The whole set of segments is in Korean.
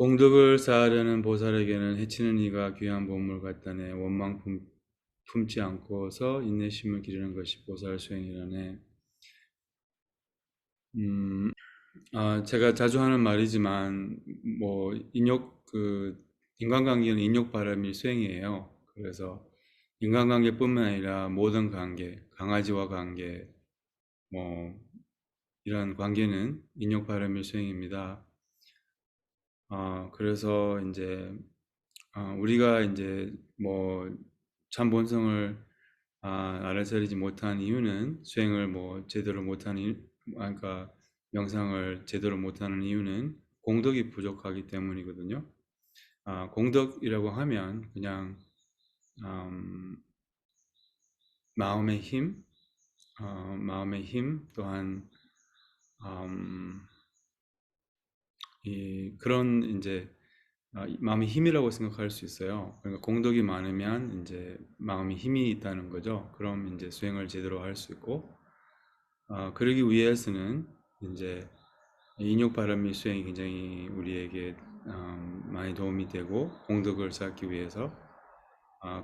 공덕을 쌓으려는 보살에게는 해치는 이가 귀한 보물 같다네. 원망 품지 않고서 인내심을 기르는 것이 보살 수행이라네. 제가 자주 하는 말이지만 인간관계는 인욕바람일 수행이에요. 그래서 인간관계뿐만 아니라 모든 관계, 강아지와 관계, 뭐 이런 관계는 인욕바람일 수행입니다. 그래서 이제 우리가 이제 참 본성을 알아차리지 못한 이유는 수행을 제대로 못하는 그러니까 명상을 제대로 못하는 이유는 공덕이 부족하기 때문이거든요. 공덕이라고 하면 그냥 음, 마음의 힘, 마음의 힘 또한 음, 그런 이제 마음이 힘이라고 생각할 수 있어요. 그러니까 공덕이 많으면 이제 마음이 힘이 있다는 거죠. 그럼 이제 수행을 제대로 할 수 있고, 그러기 위해서는 이제 인욕 바람이 수행이 굉장히 우리에게 많이 도움이 되고 공덕을 쌓기 위해서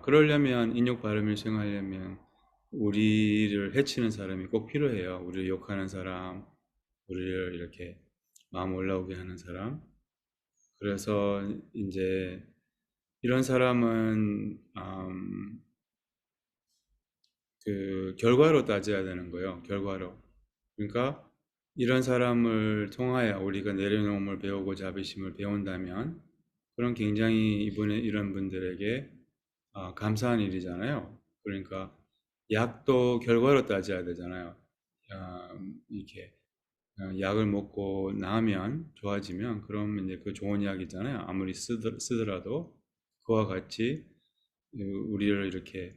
그러려면 인욕 바람을 수행하려면 우리를 해치는 사람이 꼭 필요해요. 우리를 욕하는 사람, 우리를 이렇게 마음 올라오게 하는 사람. 그래서 이제 이런 사람은 그 결과로 따져야 되는 거예요. 결과로. 그러니까 이런 사람을 통하여 우리가 내려놓음을 배우고 자비심을 배운다면 그런 굉장히 이번에 이런 분들에게 감사한 일이잖아요. 그러니까 약도 결과로 따져야 되잖아요. 이렇게 약을 먹고 나면 좋아지면 그럼 이제 그 좋은 약이잖아요. 아무리 쓰더라도 그와 같이 우리를 이렇게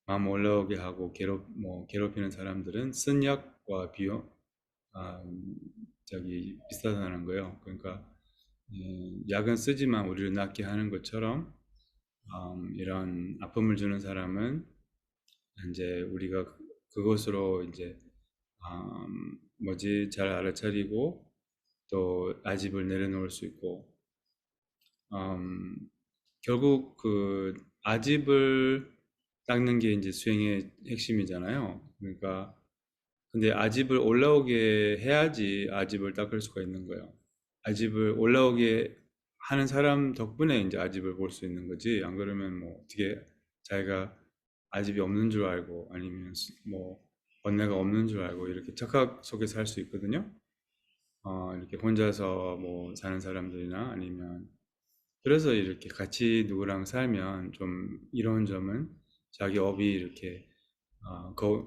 마음 올라오게 하고 괴롭히는 사람들은 쓴 약과 아, 비슷하다는 거예요. 그러니까 약은 쓰지만 우리를 낫게 하는 것처럼 이런 아픔을 주는 사람은 이제 우리가 그것으로 이제 잘 알아차리고 또 아집을 내려놓을 수 있고 음, 결국 그 아집을 닦는 게 이제 수행의 핵심이잖아요. 그러니까 근데 아집을 올라오게 해야지 아집을 닦을 수가 있는 거예요. 아집을 올라오게 하는 사람 덕분에 이제 아집을 볼 수 있는 거지. 안 그러면 어떻게 자기가 아집이 없는 줄 알고 아니면 번뇌가 없는 줄 알고 이렇게 착각 속에 살 수 있거든요. 이렇게 혼자서 사는 사람들이나 아니면 그래서 이렇게 같이 누구랑 살면 좀 이런 점은 자기 업이 이렇게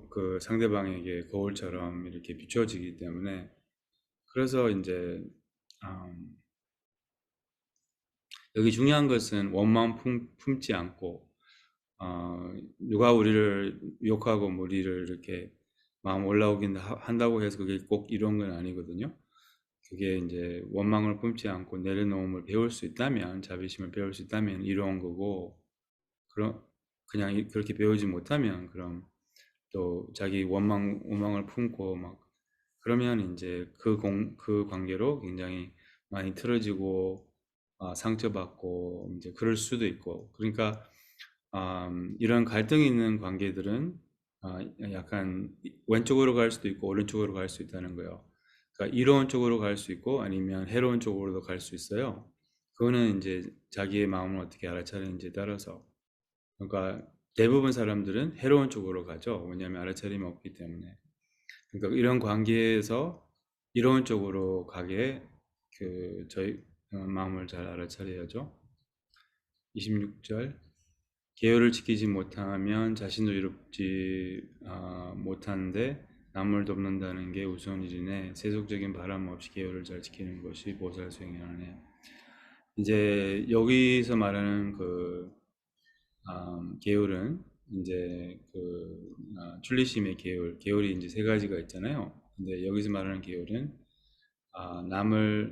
그 상대방에게 거울처럼 이렇게 비춰지기 때문에 그래서 이제 음, 여기 중요한 것은 원망 품지 않고 누가 우리를 욕하고 우리를 이렇게 마음 올라오긴 한다고 해서 그게 꼭 이런 건 아니거든요. 그게 이제 원망을 품지 않고 내려놓음을 배울 수 있다면 자비심을 배울 수 있다면 이로운 거고 그럼 그냥 그렇게 배우지 못하면 그럼 또 자기 원망을 품고 막 그러면 이제 그 관계로 굉장히 많이 틀어지고 상처받고 이제 그럴 수도 있고 그러니까 이런 갈등이 있는 관계들은 약간 왼쪽으로 갈 수도 있고 오른쪽으로 갈 수 있다는 거예요. 그러니까 이로운 쪽으로 갈 수 있고 아니면 해로운 쪽으로도 갈 수 있어요. 그거는 이제 자기의 마음을 어떻게 알아차리는지에 따라서 그러니까 대부분 사람들은 해로운 쪽으로 가죠. 왜냐하면 알아차림이 없기 때문에. 그러니까 이런 관계에서 이로운 쪽으로 가게 저희 마음을 잘 알아차려야죠. 26절 계율을 지키지 못하면 자신도 이롭지 못하는데 남을 돕는다는 게 우스운 일이네. 세속적인 바람 없이 계율을 잘 지키는 것이 보살 수행이라네. 이제 여기서 말하는 계율은 이제 출리심의 계율이 이제 세 가지가 있잖아요. 근데 여기서 말하는 계율은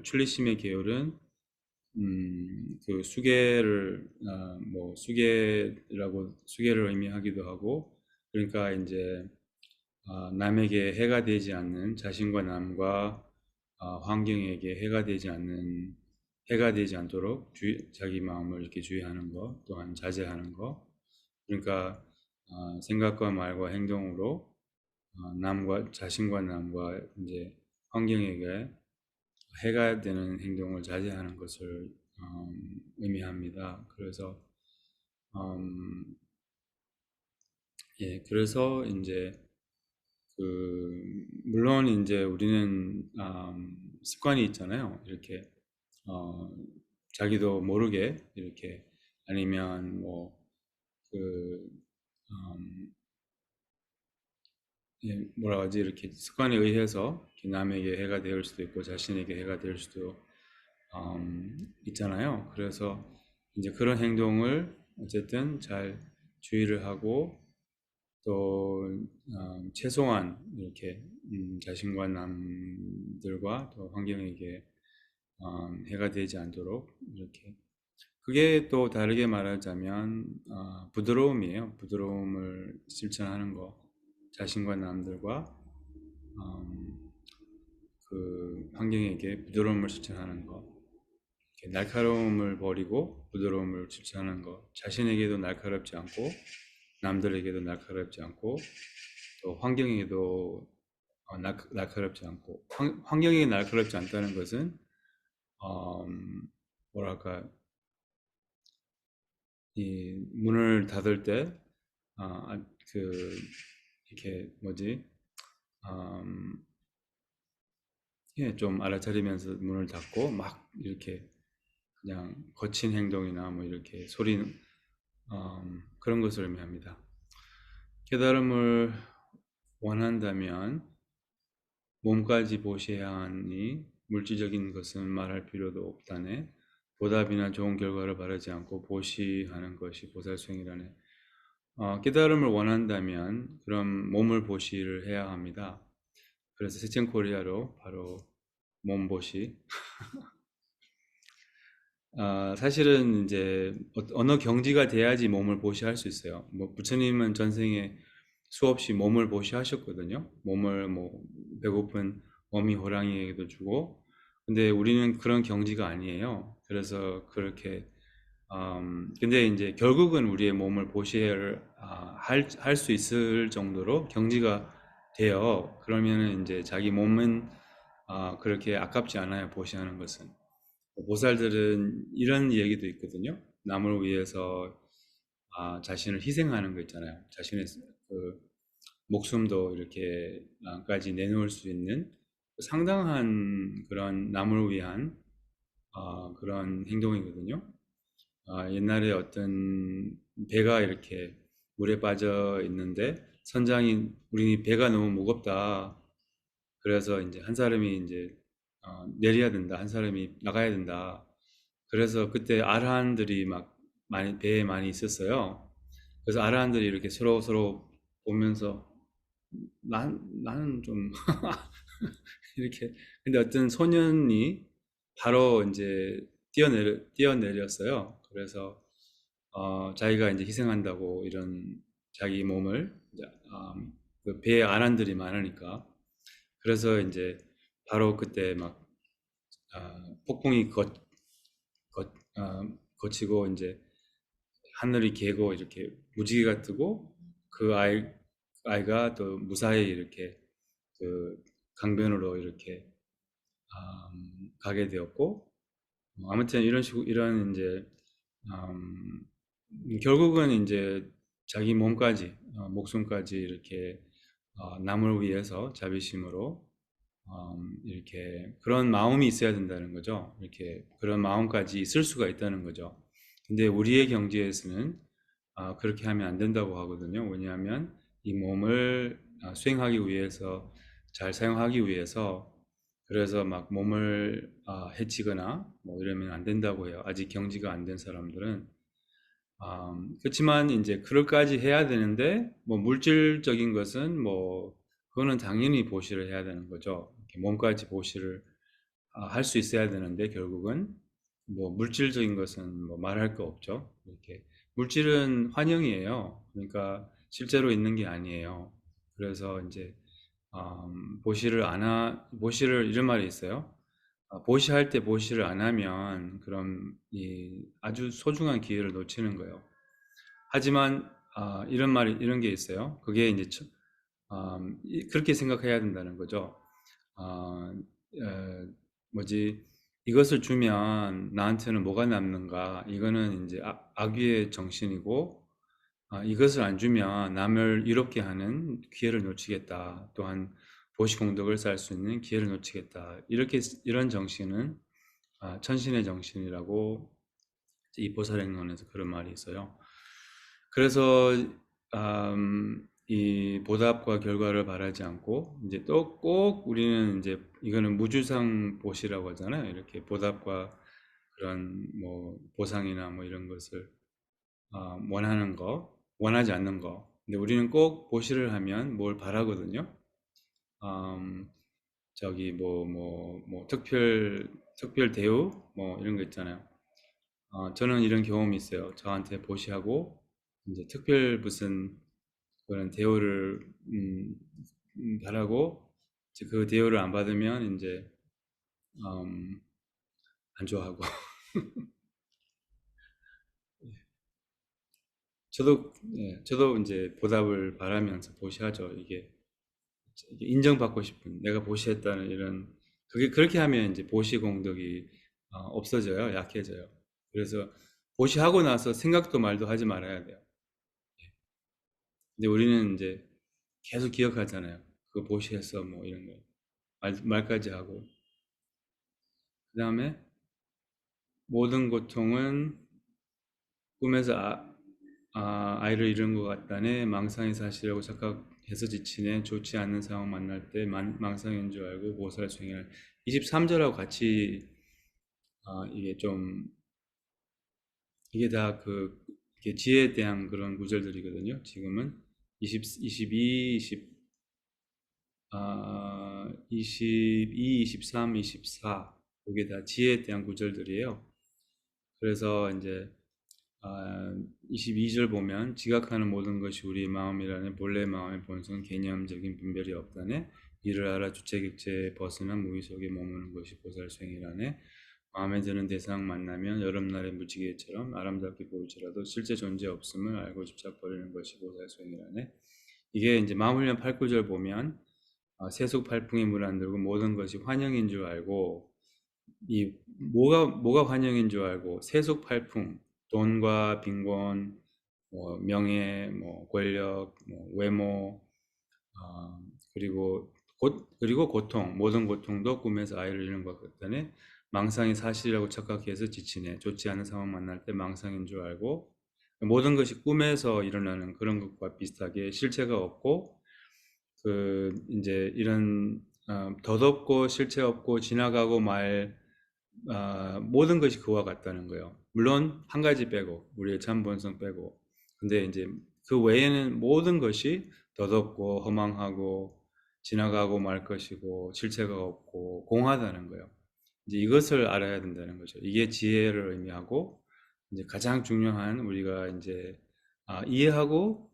출리심의 계율은 그 수계를 의미하기도 하고 그러니까 이제 남에게 해가 되지 않는 자신과 남과 환경에게 해가 되지 않는 해가 되지 않도록 자기 마음을 이렇게 주의하는 것, 또한 자제하는 것. 그러니까 생각과 말과 행동으로 남과 자신과 남과 이제 환경에게 해가 되는 행동을 자제하는 것을 의미합니다. 그래서 예, 그래서 이제 물론 이제 우리는 습관이 있잖아요. 이렇게 자기도 모르게 이렇게 아니면 예, 뭐라 하지 이렇게 습관에 의해서 이렇게 남에게 해가 될 수도 있고 자신에게 해가 될 수도 있잖아요. 그래서 이제 그런 행동을 어쨌든 잘 주의를 하고 또 최소한 이렇게 자신과 남들과 또 환경에게 해가 되지 않도록 이렇게 그게 또 다르게 말하자면 부드러움이에요. 부드러움을 실천하는 거 자신과 남들과 환경에게 부드러움을 실천하는 거 날카로움을 버리고 부드러움을 실천하는 것 자신에게도 날카롭지 않고 남들에게도 날카롭지 않고 또 환경에게도 날카롭지 않고 환경에 날카롭지 않다는 것은 뭐랄까 이 문을 닫을 때 이렇게 뭐지 예, 좀 알아차리면서 문을 닫고 막 이렇게 그냥 거친 행동이나 뭐 이렇게 소리는 그런 것을 의미합니다. 깨달음을 원한다면 몸까지 보셔야 하니 물질적인 것은 말할 필요도 없다네. 보답이나 좋은 결과를 바라지 않고 보시하는 것이 보살수행이라네. 깨달음을 원한다면 그럼 몸을 보시를 해야 합니다. 그래서 세천코리아로 바로 몸보시. 사실은 이제 어느 경지가 돼야지 몸을 보시할 수 있어요. 뭐 부처님은 전생에 수없이 몸을 보시하셨거든요. 몸을 뭐 배고픈 어미 호랑이에게도 주고. 근데 우리는 그런 경지가 아니에요. 그래서 그렇게 근데 이제 결국은 우리의 몸을 보시할 할 수 있을 정도로 경지가 돼요. 그러면은 이제 자기 몸은 그렇게 아깝지 않아요. 보시하는 것은. 보살들은 이런 얘기도 있거든요. 남을 위해서 자신을 희생하는 거 있잖아요. 자신의 그 목숨도 이렇게까지 내놓을 수 있는 상당한 그런 남을 위한 그런 행동이거든요. 옛날에 어떤 배가 이렇게 물에 빠져 있는데 선장이 우리 배가 너무 무겁다. 그래서 이제 한 사람이 이제 내려야 된다. 한 사람이 나가야 된다. 그래서 그때 아르한들이 막 많이 배에 많이 있었어요. 그래서 아르한들이 이렇게 서로 보면서 나는 좀 이렇게 근데 어떤 소년이 바로 이제 뛰어내렸어요. 그래서 자기가 이제 희생한다고 이런 자기 몸을 그 배에 아란들이 많으니까 그래서 이제 바로 그때 막 폭풍이 거치고 이제 하늘이 개고 이렇게 무지개가 뜨고 그 아이가 또 무사히 이렇게 그 강변으로 이렇게 가게 되었고 아무튼 이런 식으로 이런 이제 결국은 이제 자기 몸까지 목숨까지 이렇게 남을 위해서 자비심으로 이렇게 그런 마음이 있어야 된다는 거죠. 이렇게 그런 마음까지 있을 수가 있다는 거죠. 근데 우리의 경지에서는 그렇게 하면 안 된다고 하거든요. 왜냐하면 이 몸을 수행하기 위해서 잘 사용하기 위해서 그래서 막 몸을 해치거나 뭐 이러면 안 된다고 해요. 아직 경지가 안 된 사람들은 그렇지만 이제 그럴까지 해야 되는데 뭐 물질적인 것은 뭐 그거는 당연히 보시를 해야 되는 거죠. 몸까지 보시를 할 수 있어야 되는데 결국은 뭐 물질적인 것은 뭐 말할 거 없죠. 이렇게 물질은 환영이에요. 그러니까 실제로 있는 게 아니에요. 그래서 이제 보시를 이런 말이 있어요. 보시할 때 보시를 안 하면 그럼 이 아주 소중한 기회를 놓치는 거예요. 하지만 이런 게 있어요. 그게 이제 그렇게 생각해야 된다는 거죠. 어, 뭐지? 이것을 주면 나한테는 뭐가 남는가? 이거는 이제 악귀의 정신이고, 이것을 안 주면 남을 이롭게 하는 기회를 놓치겠다. 또한 보시공덕을 쌓을 수 있는 기회를 놓치겠다. 이런 정신은 천신의 정신이라고 이 보살행론에서 그런 말이 있어요. 그래서 이 보답과 결과를 바라지 않고 이제 또 꼭 우리는 이제 이거는 무주상 보시라고 하잖아요. 이렇게 보답과 그런 뭐 보상이나 뭐 이런 것을 원하는 거, 원하지 않는 거. 근데 우리는 꼭 보시를 하면 뭘 바라거든요. 음, 저기 뭐 특별 대우 뭐 이런 거 있잖아요. 저는 이런 경험이 있어요. 저한테 보시하고 이제 특별 무슨 그런 대우를 바라고 이제 그 대우를 안 받으면 이제 음, 안 좋아하고 저도 이제 보답을 바라면서 보시하죠. 이게 인정받고 싶은 내가 보시했다는 이런 그게 그렇게 하면 이제 보시 공덕이 없어져요. 약해져요. 그래서 보시하고 나서 생각도 말도 하지 말아야 돼요. 근데 우리는 이제 계속 기억하잖아요. 그거 보시했어 뭐 이런 거 말까지 하고 그 다음에 모든 고통은 꿈에서 아이를 잃은 것 같다네 망상의 사실이라고 착각해서 지치네 좋지 않은 상황 만날 때 망상인 줄 알고 보살 수행을 23절하고 같이 이게 좀 이게 다 이게 지혜에 대한 그런 구절들이거든요. 지금은 22, 23, 24 이게 다 지혜에 대한 구절들이에요. 그래서 이제 22절 보면 지각하는 모든 것이 우리 마음이라는 본래 마음의 본성 개념적인 분별이 없다네 이를 알아 주체객체에 벗어난 무의 속에 머무는 것이 보살수행이라네 마음에 드는 대상 만나면 여름날의 무지개처럼 아름답게 보일지라도 실제 존재 없음을 알고 집착버리는 것이 보살수행이라네 이게 이제 마음훈련 8구절 보면 세속 팔풍에 물 안 들고 모든 것이 환영인 줄 알고 이 뭐가 환영인 줄 알고 세속팔풍 돈과 빈곤 뭐 명예 뭐 권력 뭐 외모 어, 그리고 고통 모든 고통도 꿈에서 아이를 잃는 것 같다네 망상이 사실이라고 착각해서 지치네 좋지 않은 상황 만날 때 망상인 줄 알고 모든 것이 꿈에서 일어나는 그런 것과 비슷하게 실체가 없고 이제 이런 덧없고 실체 없고 지나가고 말 모든 것이 그와 같다는 거예요. 물론 한 가지 빼고 우리의 참 본성 빼고 근데 이제 그 외에는 모든 것이 덧없고 허망하고 지나가고 말 것이고 실체가 없고 공하다는 거예요. 이제 이것을 알아야 된다는 거죠. 이게 지혜를 의미하고 이제 가장 중요한 우리가 이제 이해하고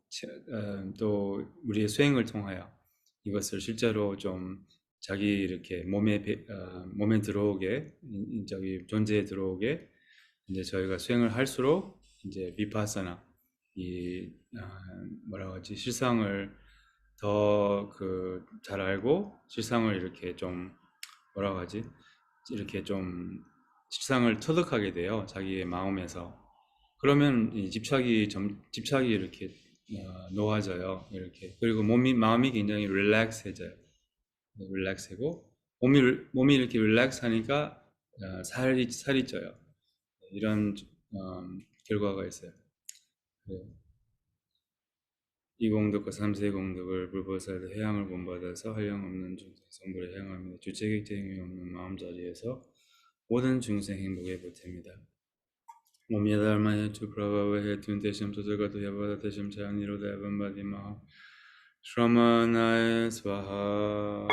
또 우리의 수행을 통하여 이것을 실제로 좀 자기 이렇게 몸에 들어오게 저기 존재에 들어오게 이제 저희가 수행을 할수록 이제 비파사나 이 뭐라고 하지 실상을 더 잘 알고 실상을 이렇게 좀 뭐라고 하지 이렇게 좀 실상을 터득하게 돼요 자기의 마음에서 그러면 이 집착이 이렇게 놓아져요 이렇게 그리고 마음이 굉장히 릴렉스해져요 릴렉스하고 몸이 이렇게 릴렉스하니까 살이 쪄요. 이런 결과가 있어요. 이공덕과 삼세공덕을 불보살의 해양을 본받아서 한량없는 중생 성불에 행하며 주체객체 행위 없는 마음자리에서 모든 중생 행복에 보탭니다. 오미야달마야 주프라바와 해툰 대심 소절가도 해바다 대심 자연이로 대반바디마 ශ්‍ර마나의 스와하